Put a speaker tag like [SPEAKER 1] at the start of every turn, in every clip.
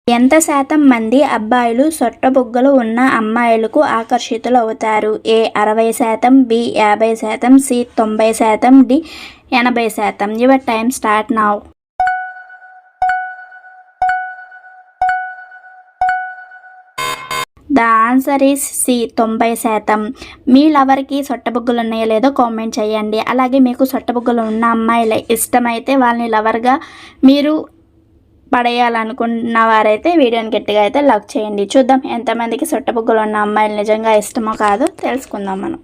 [SPEAKER 1] ఎంత శాతం మంది అబ్బాయిలు సొట్టబుగ్గలు ఉన్న అమ్మాయిలకు ఆకర్షితులు అవుతారు? A 60%, B 50%, C 90%, D 80%. Your time start now. The answer is C 90%. మీ లవర్కి సొట్టబుగ్గలు ఉన్నాయో లేదో కామెంట్ చేయండి. అలాగే మీకు సొట్టబుగ్గలు ఉన్న అమ్మాయిలు ఇష్టమైతే వాళ్ళని లవర్గా మీరు పడేయాలనుకున్న వారైతే వీడియోని గట్టిగా అయితే లైక్ చేయండి. చూద్దాం ఎంతమందికి సొట్టబుగ్గలు ఉన్న అమ్మాయిలు నిజంగా ఇష్టమో కాదో తెలుసుకుందాం మనం.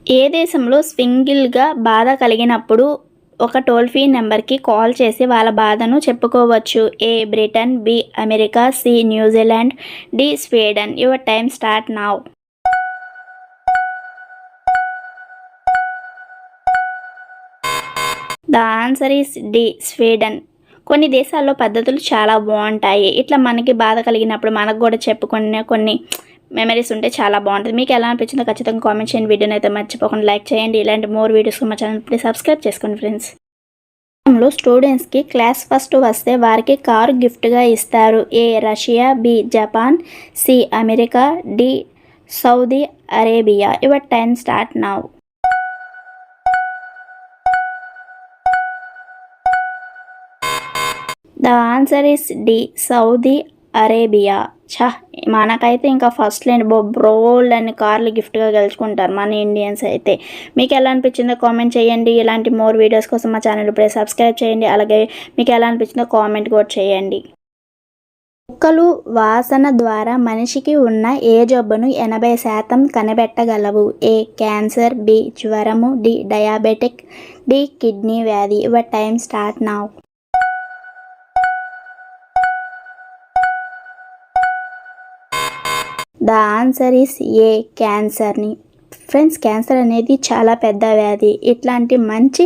[SPEAKER 1] ఏ దేశంలో సింగిల్గా బాధ కలిగినప్పుడు ఒక టోల్ ఫ్రీ నెంబర్కి కాల్ చేసి వాళ్ళ బాధను చెప్పుకోవచ్చు? A Britain, B America, C New Zealand, D Sweden. Your time start now. The answer is D Sweden. కొన్ని దేశాల్లో పద్ధతులు చాలా బాగుంటాయి. ఇట్లా మనకి బాధ కలిగినప్పుడు మనకు కూడా చెప్పుకునే కొన్ని మెమరీస్ ఉంటే చాలా బాగుంటుంది. మీకు ఎలా అనిపించిందో ఖచ్చితంగా కామెంట్ చేయండి. వీడియోని అయితే మర్చిపోకుండా లైక్ చేయండి. ఇలాంటి మోర్ వీడియోస్ మా ఛానల్ ప్లీజ్ సబ్స్క్రైబ్ చేసుకోండి ఫ్రెండ్స్. స్టూడెంట్స్కి క్లాస్ ఫస్ట్ వస్తే వారికి కారు గిఫ్ట్గా ఇస్తారు? A Russia, B Japan, C America, D Saudi Arabia. Your time start now. The answer is D Saudi Arabia. మనకైతే ఇంకా ఫస్ట్ లేని బ్రోల్డ్ అని కార్లు గిఫ్ట్గా గెలుచుకుంటారు మన ఇండియన్స్ అయితే. మీకు ఎలా అనిపించిందో కామెంట్ చేయండి. ఇలాంటి మోర్ వీడియోస్ కోసం మా ఛానల్ ఇప్పుడే సబ్స్క్రైబ్ చేయండి. అలాగే మీకు ఎలా అనిపించిందో కామెంట్ కూడా చేయండి. కుక్కలు వాసన ద్వారా మనిషికి ఉన్న ఏ జబ్బును 80% కనిపెట్టగలవు? ఏ క్యాన్సర్, బి జ్వరము, డి డయాబెటిక్, డి కిడ్నీ వ్యాధి. Your time start now. The answer is A క్యాన్సర్ని. ఫ్రెండ్స్, క్యాన్సర్ అనేది చాలా పెద్ద వ్యాధి. ఇట్లాంటి మంచి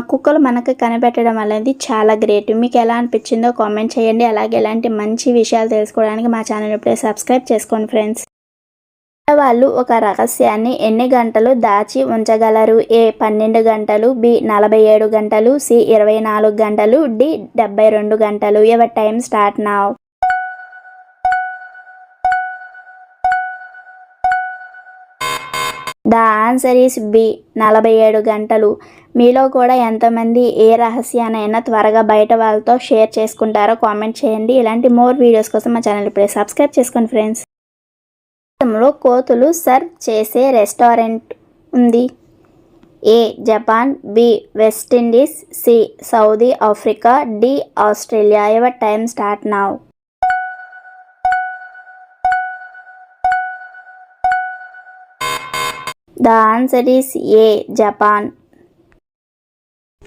[SPEAKER 1] కుక్కలు మనకు కనిపెట్టడం అనేది చాలా గ్రేట్. మీకు ఎలా అనిపించిందో కామెంట్ చేయండి. అలాగే ఇలాంటి మంచి విషయాలు తెలుసుకోవడానికి మా ఛానల్ ఇప్పుడే సబ్స్క్రైబ్ చేసుకోండి ఫ్రెండ్స్. వాళ్ళు ఒక రహస్యాన్ని ఎన్ని గంటలు దాచి ఉంచగలరు? ఏ 12 గంటలు, బి 47 గంటలు, సి 24 గంటలు, డి 72 గంటలు. Your time start now. The answer is B 47 గంటలు. మీలో కూడా ఎంతమంది ఏ రహస్యానైనా త్వరగా బయట వాళ్ళతో షేర్ చేసుకుంటారో కామెంట్ చేయండి. ఇలాంటి మోర్ వీడియోస్ కోసం మా ఛానల్ ఇప్పుడే సబ్స్క్రైబ్ చేసుకోండి ఫ్రెండ్స్. దేశంలో కోతులు సర్వ్ చేసే రెస్టారెంట్ ఉంది? A Japan, B West Indies, C Saudi Africa, D Australia. Your time start now. The answer is A Japan.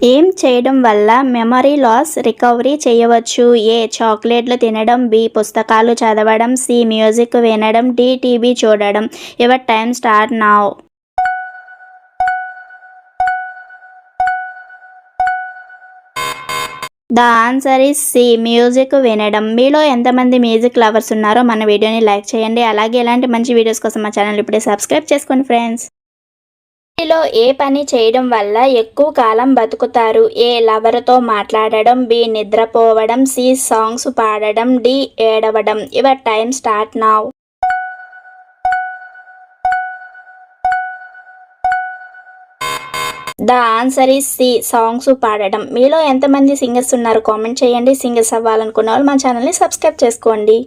[SPEAKER 1] ఏం చేయడం వల్ల మెమరీ లాస్ రికవరీ చేయవచ్చు? ఏ చాక్లెట్లు తినడం, బి పుస్తకాలు చదవడం, సి మ్యూజిక్ వినడం, డి టీవీ చూడడం. Your time start now. The answer is C music వినడం. మీలో ఎంతమంది మ్యూజిక్ లవర్స్ ఉన్నారో మన వీడియోని లైక్ చేయండి. అలాగే ఇలాంటి మంచి వీడియోస్ కోసం మా ఛానల్ ఇప్పుడే సబ్స్క్రైబ్ చేసుకోండి ఫ్రెండ్స్. వీటిలో ఏ పని చేయడం వల్ల ఎక్కువ కాలం బతుకుతారు? ఏ లవర్తో మాట్లాడడం, బి నిద్రపోవడం, సి సాంగ్స్ పాడడం, డి ఏడవడం. Your time start now. The answer is C songs పాడడం. మీలో ఎంతమంది సింగర్స్ ఉన్నారు కామెంట్ చేయండి. సింగర్స్ అవ్వాలనుకున్న వాళ్ళు మా ఛానల్ని సబ్స్క్రైబ్ చేసుకోండి.